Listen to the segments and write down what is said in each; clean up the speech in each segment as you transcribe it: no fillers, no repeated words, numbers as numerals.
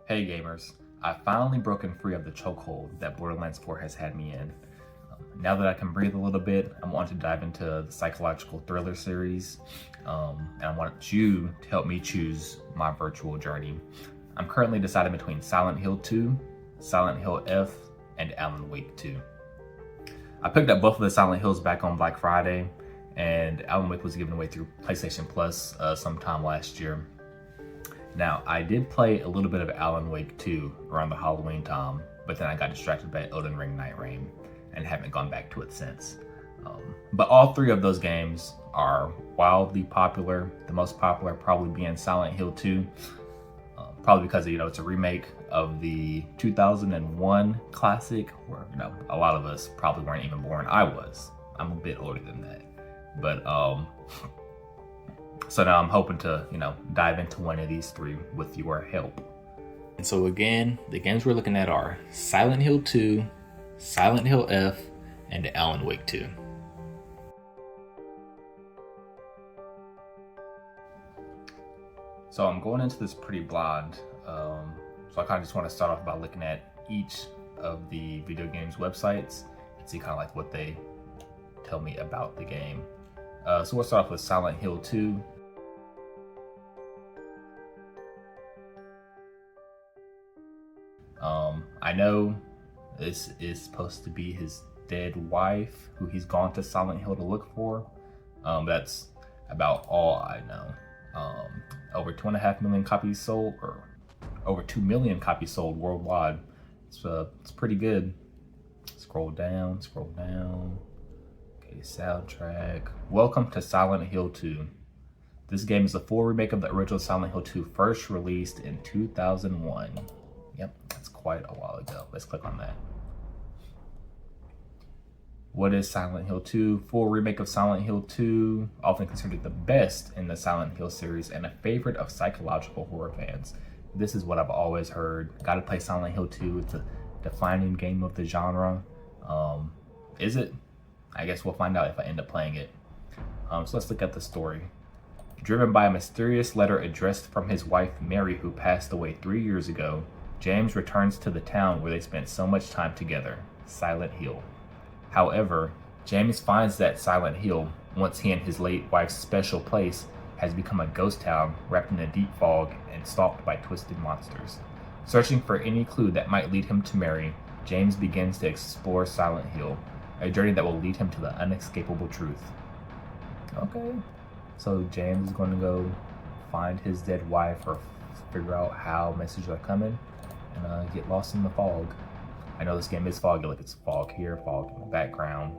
Hey gamers, I've finally broken free of the chokehold that Borderlands 4 has had me in. Now that I can breathe a little bit, I want to dive into the psychological thriller series, and I want you to help me choose my virtual journey. I'm currently deciding between Silent Hill 2, Silent Hill F, and Alan Wake 2. I picked up both of the Silent Hills back on Black Friday, and Alan Wake was given away through PlayStation Plus sometime last year. Now, I did play a little bit of Alan Wake 2 around the Halloween time, but then I got distracted by Elden Ring Night Rain and haven't gone back to it since. But all three of those games are wildly popular, the most popular probably being Silent Hill 2, probably because it's a remake of the 2001 classic where a lot of us probably weren't even born. I'm a bit older than that, but so now I'm hoping to, dive into one of these three with your help. And so again, the games we're looking at are Silent Hill 2, Silent Hill F, and Alan Wake 2. So I'm going into this pretty blind. So I kind of just want to start off by looking at each of the video games websites and see kind of like what they tell me about the game. So we'll start off with Silent Hill 2. I know this is supposed to be his dead wife who he's gone to Silent Hill to look for. That's about all I know. Over 2.5 million copies sold, or over 2 million copies sold worldwide. It's pretty good. Scroll down. Okay, soundtrack. Welcome to Silent Hill 2. This game is a full remake of the original Silent Hill 2, first released in 2001. Yep, that's quite a while ago. Let's click on that. What is Silent Hill 2? Full remake of Silent Hill 2, often considered the best in the Silent Hill series and a favorite of psychological horror fans. This is what I've always heard. Gotta play Silent Hill 2. It's a defining game of the genre. Is it? I guess we'll find out if I end up playing it. So let's look at the story. Driven by a mysterious letter addressed from his wife Mary, who passed away 3 years ago, James returns to the town where they spent so much time together, Silent Hill. However, James finds that Silent Hill, once he and his late wife's special place, has become a ghost town wrapped in a deep fog and stalked by twisted monsters. Searching for any clue that might lead him to Mary, James begins to explore Silent Hill, a journey that will lead him to the unescapable truth. Okay, so James is going to go find his dead wife or figure out how messages are coming and get lost in the fog. I know this game is foggy, like it's fog here, fog in the background.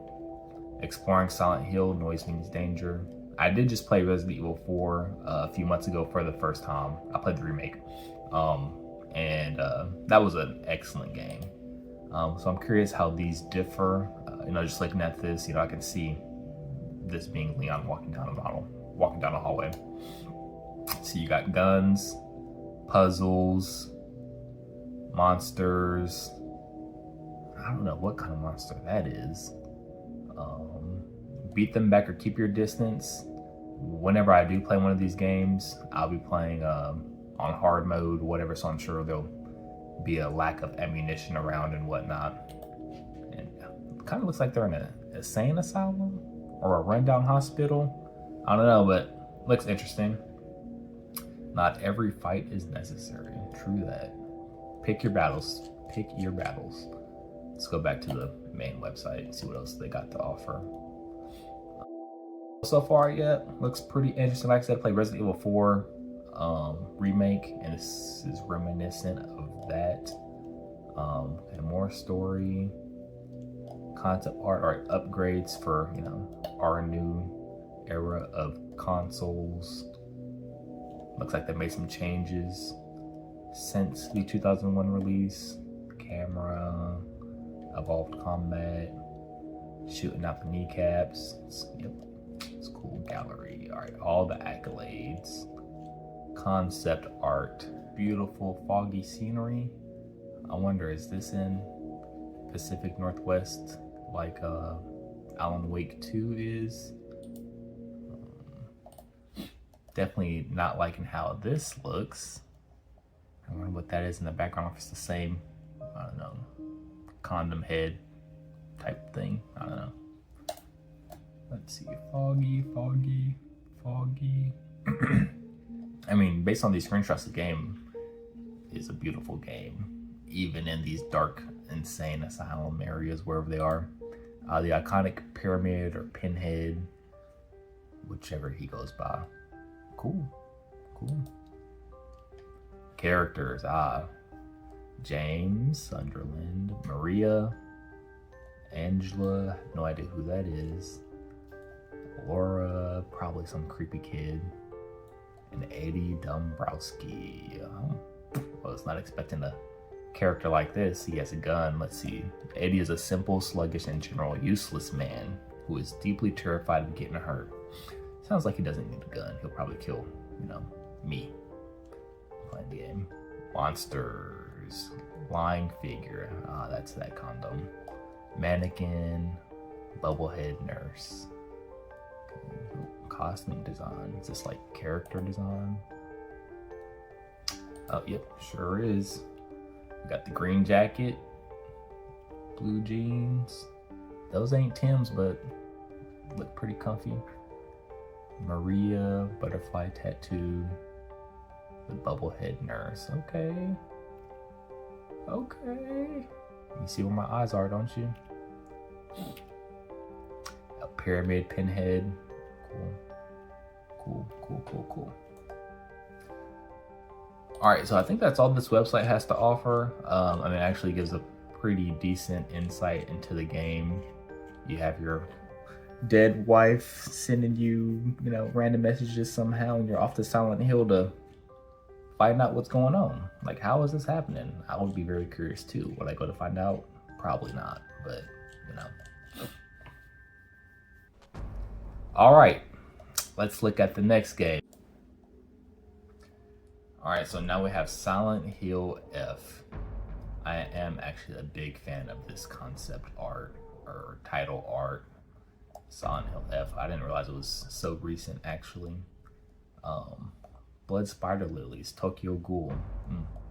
Exploring Silent Hill, noise means danger. I did just play Resident Evil 4 a few months ago for the first time. I played the remake, and that was an excellent game. So I'm curious how these differ. Just looking at this, I can see this being Leon walking down a hallway. So you got guns, puzzles, monsters. I don't know what kind of monster that is. Beat them back or keep your distance. Whenever I do play one of these games, I'll be playing on hard mode, whatever, so I'm sure there'll be a lack of ammunition around and whatnot. And it kind of looks like they're in a insane asylum or a rundown hospital. I don't know, but looks interesting. Not every fight is necessary. True that. Pick your battles. Let's go back to the main website and see what else they got to offer. So far, yeah, looks pretty interesting. Like I said, I played Resident Evil 4 remake, and this is reminiscent of that. And more story, concept art, or upgrades for our new era of consoles. Looks like they made some changes since the 2001 release. Camera, evolved combat, shooting out the kneecaps. It's cool. Gallery. All right, all the accolades. Concept art, beautiful foggy scenery. I wonder, is this in Pacific Northwest like Alan Wake 2 is? Definitely not liking how this looks. I wonder what that is in the background, if it's the same, I don't know, condom head type thing. I don't know. Let's see, foggy. I mean, based on these screenshots, the game is a beautiful game, even in these dark, insane asylum areas, wherever they are. The iconic pyramid or pinhead, whichever he goes by. Cool. Characters, James, Sunderland, Maria, Angela, no idea who that is. Laura, probably some creepy kid. And Eddie Dombrowski. I was not expecting a character like this. He has a gun. Let's see. Eddie is a simple, sluggish, and general useless man who is deeply terrified of getting hurt. Sounds like he doesn't need a gun. He'll probably kill, me. Playing the game. Monsters. Lying figure. That's that condom. Mannequin. Bubblehead nurse. Costume design. Is this like character design? Oh, yep, sure is. We got the green jacket, blue jeans. Those ain't Tim's, but look pretty comfy. Maria, butterfly tattoo, the bubblehead nurse. Okay. You see where my eyes are, don't you? A pyramid pinhead. Cool. All right, so I think that's all this website has to offer. It actually gives a pretty decent insight into the game. You have your dead wife sending you, random messages somehow, and you're off to Silent Hill to find out what's going on. Like, how is this happening? I would be very curious too. Would I go to find out? Probably not, but All right, let's look at the next game. All right, so now we have Silent Hill F. I am actually a big fan of this concept art or title art, Silent Hill F. I didn't realize it was so recent, actually. Blood Spider Lilies, Tokyo Ghoul.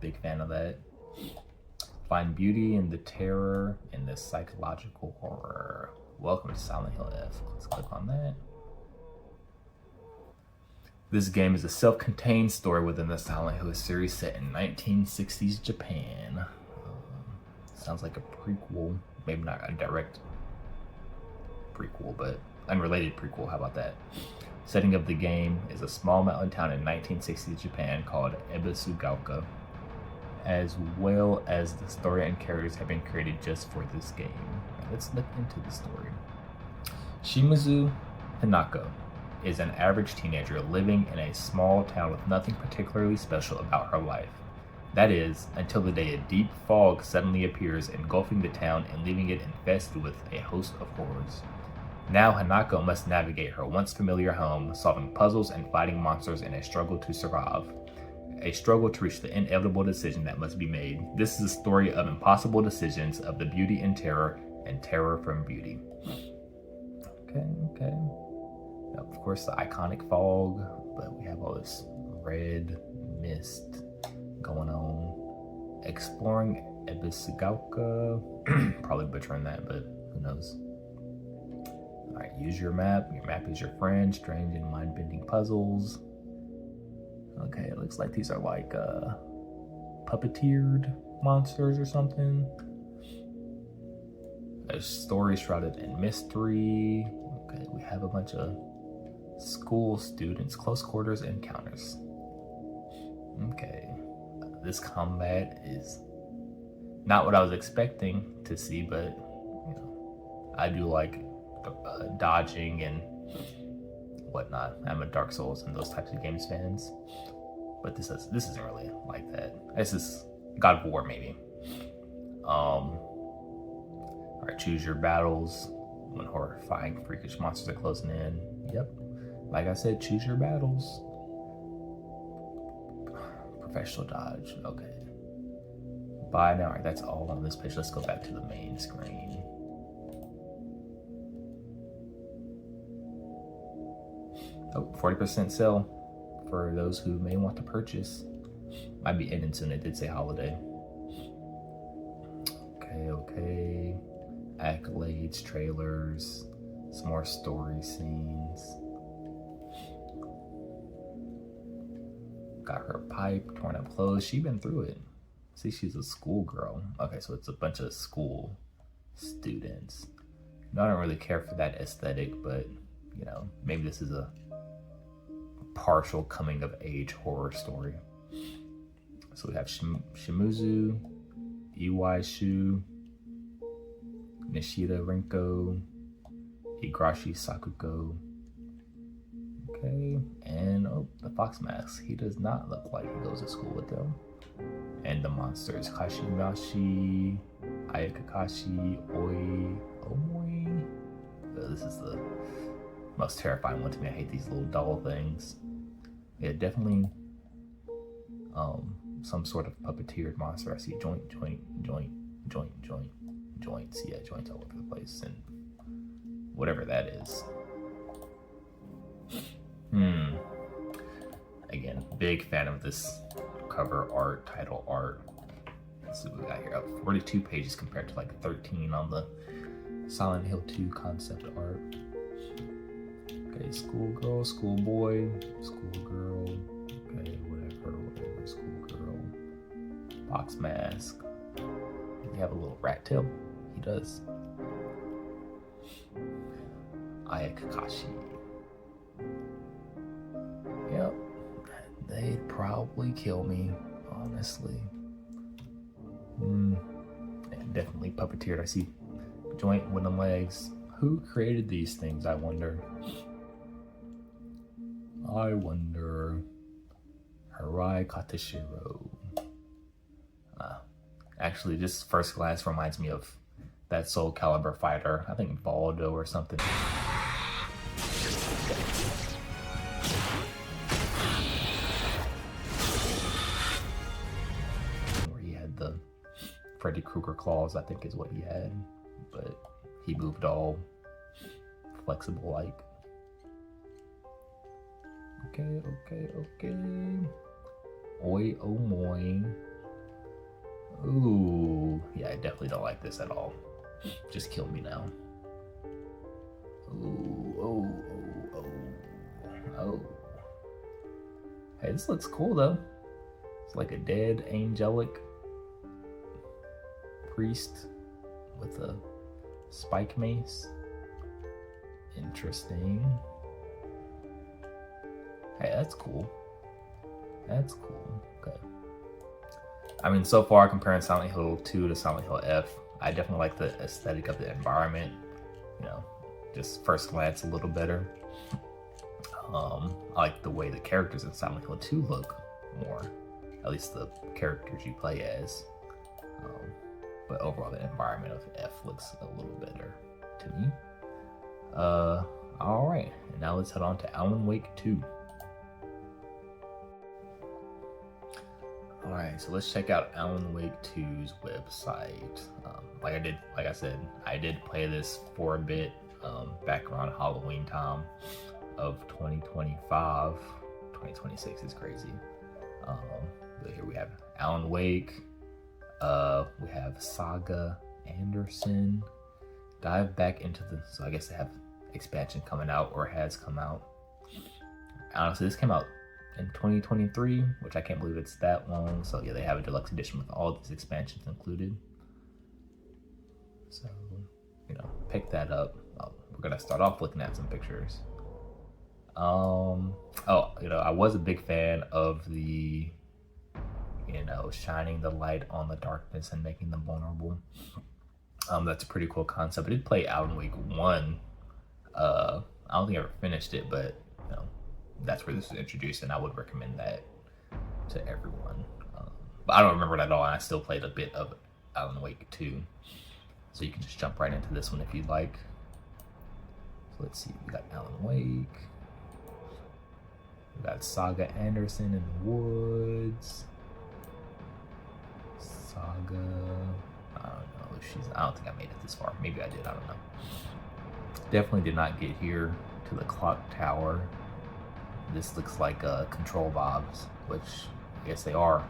Big fan of that. Find beauty in the terror and the psychological horror. Welcome to Silent Hill F. Let's click on that. This game is a self-contained story within the Silent Hill series set in 1960s Japan. Sounds like a prequel, maybe not a direct prequel, but unrelated prequel. How about that? Setting of the game is a small mountain town in 1960s Japan called Ebisugaoka, as well as the story and characters have been created just for this game. Let's look into the story. Shimizu Hinako is an average teenager living in a small town with nothing particularly special about her life. That is, until the day a deep fog suddenly appears, engulfing the town and leaving it infested with a host of horrors. Now Hanako must navigate her once familiar home, solving puzzles and fighting monsters in a struggle to survive. A struggle to reach the inevitable decision that must be made. This is a story of impossible decisions, of the beauty in terror, and terror from beauty. Okay. Of course, the iconic fog, but we have all this red mist going on. Exploring Ebisugaoka. Probably butchering that, but who knows. Alright, use your map. Your map is your friend. Strange and mind-bending puzzles. Okay, it looks like these are like puppeteered monsters or something. There's story shrouded in mystery. Okay, we have a bunch of school students, close quarters encounters. Okay, this combat is not what I was expecting to see, but I do like dodging and whatnot. I'm a Dark Souls and those types of games fans, but this isn't really like that. This is God of War maybe. All right, choose your battles when horrifying, freakish monsters are closing in. Yep, like I said, choose your battles. Professional dodge. Okay. Bye now. All right, that's all on this page. Let's go back to the main screen. Oh, 40% sale for those who may want to purchase. Might be ending soon. It did say holiday. Okay. Accolades, trailers, some more story scenes. Got her pipe, torn up clothes. She been through it. See, she's a schoolgirl. Okay, so it's a bunch of school students. I don't really care for that aesthetic, but maybe this is a partial coming of age horror story. So we have Shimizu, Iwai Shu, Nishida Rinko, Igarashi Sakuko. Okay, and the fox mask. He does not look like he goes to school with them. And the monsters: Kashimashi, Ayakakashi, Omoi. This is the most terrifying one to me. I hate these little doll things. Yeah, definitely some sort of puppeteered monster. I see joints. Yeah, joints all over the place, and whatever that is. Again, big fan of this cover art, title art. Let's see what we got here. 42 pages compared to like 13 on the Silent Hill 2 concept art. Okay, schoolgirl, schoolboy, schoolgirl. Okay, whatever, schoolgirl. Box mask. Does he have a little rat tail? He does. Ayakakashi. Yep. They'd probably kill me, honestly. Definitely puppeteered. I see joint wooden legs. Who created these things, I wonder? Harai Katashiro. Actually, this first glance reminds me of that Soul Calibur fighter. I think Baldo or something. Where he had the Freddy Krueger claws, I think is what he had. But he moved all flexible like. Okay. Oi Omoi. Ooh, yeah, I definitely don't like this at all. Just kill me now. Ooh, oh. Hey, this looks cool though. It's like a dead angelic priest with a spike mace. Interesting. Hey, that's cool. Okay. I mean, so far comparing Silent Hill 2 to Silent Hill F, I definitely like the aesthetic of the environment. Just first glance a little better. I like the way the characters in Silent Hill 2 look more. At least the characters you play as. But overall, the environment of F looks a little better to me. Alright, and now let's head on to Alan Wake 2. Alright, so let's check out Alan Wake 2's website. Like I said, I did play this for a bit back around Halloween time of 2025. 2026 is crazy. But here we have Alan Wake. We have Saga Anderson. Dive back into so I guess they have expansion coming out or has come out. Honestly, this came out in 2023, which I can't believe it's that long. So yeah, they have a deluxe edition with all these expansions included. So, pick that up. We're gonna start off looking at some pictures. I was a big fan of the, shining the light on the darkness and making them vulnerable. That's a pretty cool concept. I did play Alan Wake 1. I don't think I ever finished it, but that's where this was introduced, and I would recommend that to everyone. But I don't remember it at all, and I still played a bit of Alan Wake 2. So you can just jump right into this one if you'd like. So let's see, we got Alan Wake. We got Saga Anderson in the woods. Saga, I don't know if I don't think I made it this far. Maybe I did, I don't know. Definitely did not get here to the clock tower. This looks like Control Bob's, which, I guess they are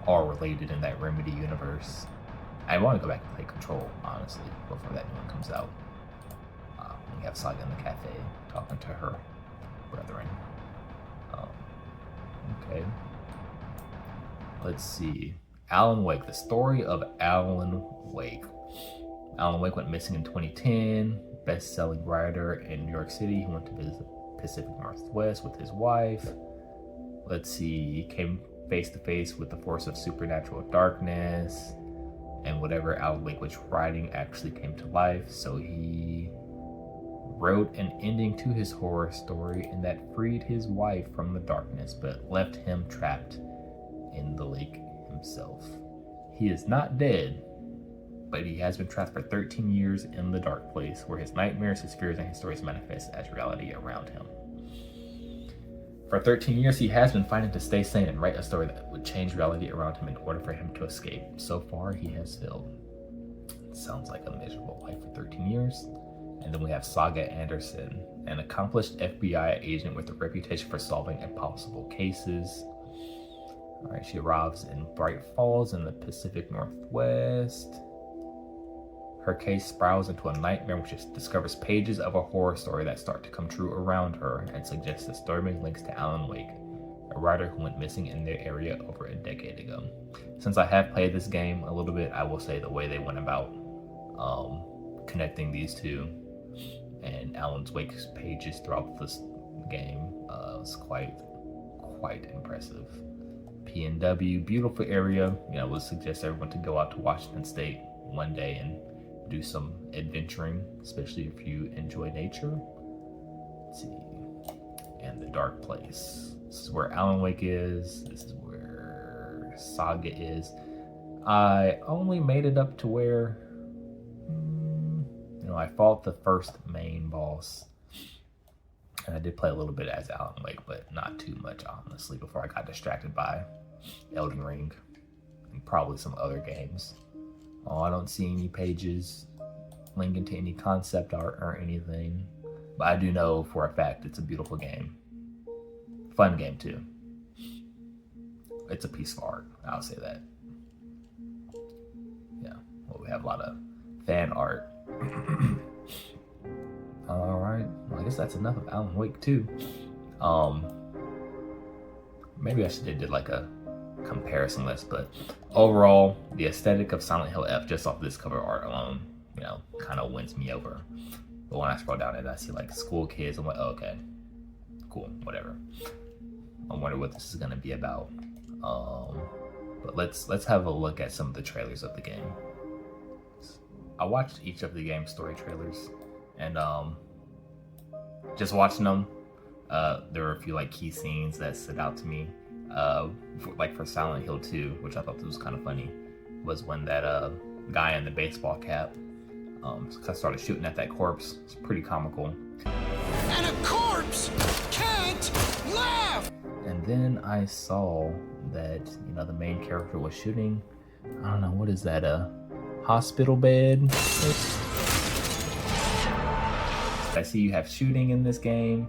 all related in that Remedy universe. I want to go back and play Control, honestly, before that new one comes out. We have Saga in the cafe talking to her brethren. Okay. Let's see. Alan Wake, the story of Alan Wake. Alan Wake went missing in 2010. Best-selling writer in New York City. He went to visit the Pacific Northwest with his wife. Let's see. He came face to face with the force of supernatural darkness, and whatever Alan Wake was writing actually came to life. So he wrote an ending to his horror story, and that freed his wife from the darkness, but left him trapped in the lake himself. He is not dead, but he has been trapped for 13 years in the dark place, where his nightmares, his fears, and his stories manifest as reality around him. For 13 years, he has been fighting to stay sane and write a story that would change reality around him in order for him to escape. So far, he has failed. Sounds like a miserable life for 13 years. And then we have Saga Anderson, an accomplished FBI agent with a reputation for solving impossible cases. All right, she arrives in Bright Falls in the Pacific Northwest. Her case spirals into a nightmare which discovers pages of a horror story that start to come true around her and suggests disturbing links to Alan Wake, a writer who went missing in their area over a decade ago. Since I have played this game a little bit, I will say the way they went about connecting these two and Alan Wake's pages throughout this game was quite impressive. PNW, beautiful area. Would suggest everyone to go out to Washington State one day and do some adventuring, especially if you enjoy nature. Let's see. And the dark place. This is where Alan Wake is. This is where Saga is. I only made it up to where I fought the first main boss, and I did play a little bit as Alan Wake, but not too much, honestly, before I got distracted by Elden Ring and probably some other games. Oh, I don't see any pages linking to any concept art or anything, but I do know for a fact it's a beautiful game. Fun game too. It's a piece of art, I'll say that. Yeah, well, we have a lot of fan art. Alright, well, I guess that's enough of Alan Wake 2. Maybe I should have did like a comparison list, but overall, the aesthetic of Silent Hill F just off this cover art alone, kind of wins me over. But when I scroll down and I see like school kids, I'm like, oh, okay, cool, whatever. I wonder what this is gonna be about. But let's have a look at some of the trailers of the game. I watched each of the game story trailers, and just watching them, there were a few like key scenes that stood out to me. For Silent Hill 2, which I thought was kind of funny, was when that guy in the baseball cap started shooting at that corpse. It's pretty comical. And a corpse can't laugh! And then I saw that, the main character was shooting, I don't know, what is that, a hospital bed? I see you have shooting in this game,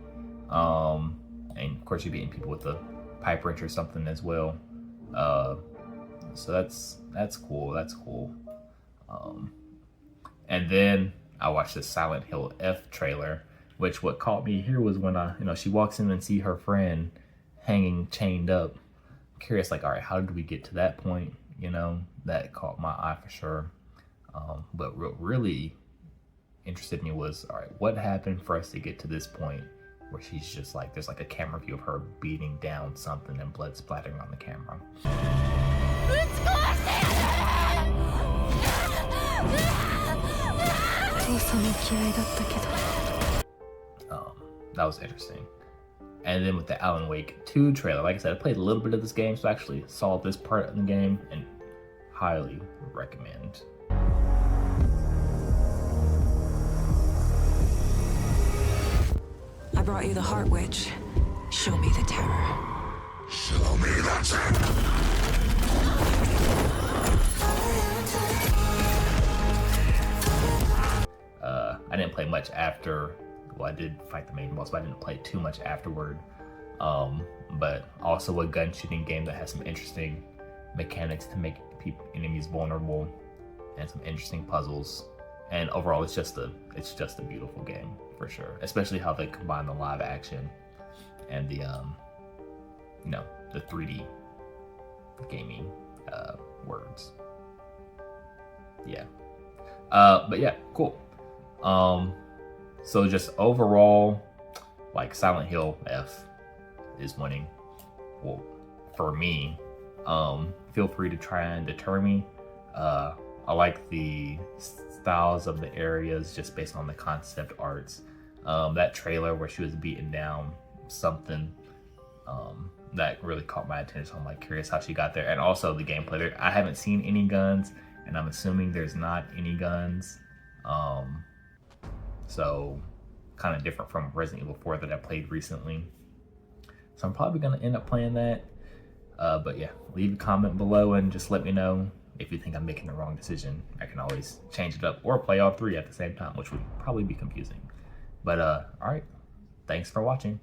and of course you're beating people with a pipe wrench or something as well. So that's cool. And then I watched the Silent Hill F trailer, which what caught me here was when she walks in and see her friend hanging chained up. I'm curious, like, all right, how did we get to that point? That caught my eye for sure. But what really interested me was, all right, what happened for us to get to this point where she's just like, there's like a camera view of her beating down something and blood splattering on the camera. That was interesting. And then with the Alan Wake 2 trailer, like I said, I played a little bit of this game, so I actually saw this part of the game and highly recommend. I brought you the Heart Witch. Show me the terror. Show me the terror. I didn't play much after, well, I did fight the main boss, but I didn't play too much afterward. But also a gun shooting game that has some interesting mechanics to make enemies vulnerable and some interesting puzzles. And overall, it's just a beautiful game for sure. Especially how they combine the live action and the the 3D gaming words. Yeah. But yeah, cool. So just overall, like Silent Hill F is winning. Well, for me, feel free to try and deter me. I like the styles of the areas just based on the concept arts. That trailer where she was beating down something, that really caught my attention. I'm like curious how she got there, and also the gameplay. I haven't seen any guns, and I'm assuming there's not any guns. So kind of different from Resident Evil 4 that I played recently. So I'm probably gonna end up playing that. But yeah, leave a comment below and just let me know if you think I'm making the wrong decision. I can always change it up or play all three at the same time, which would probably be confusing. But all right, thanks for watching.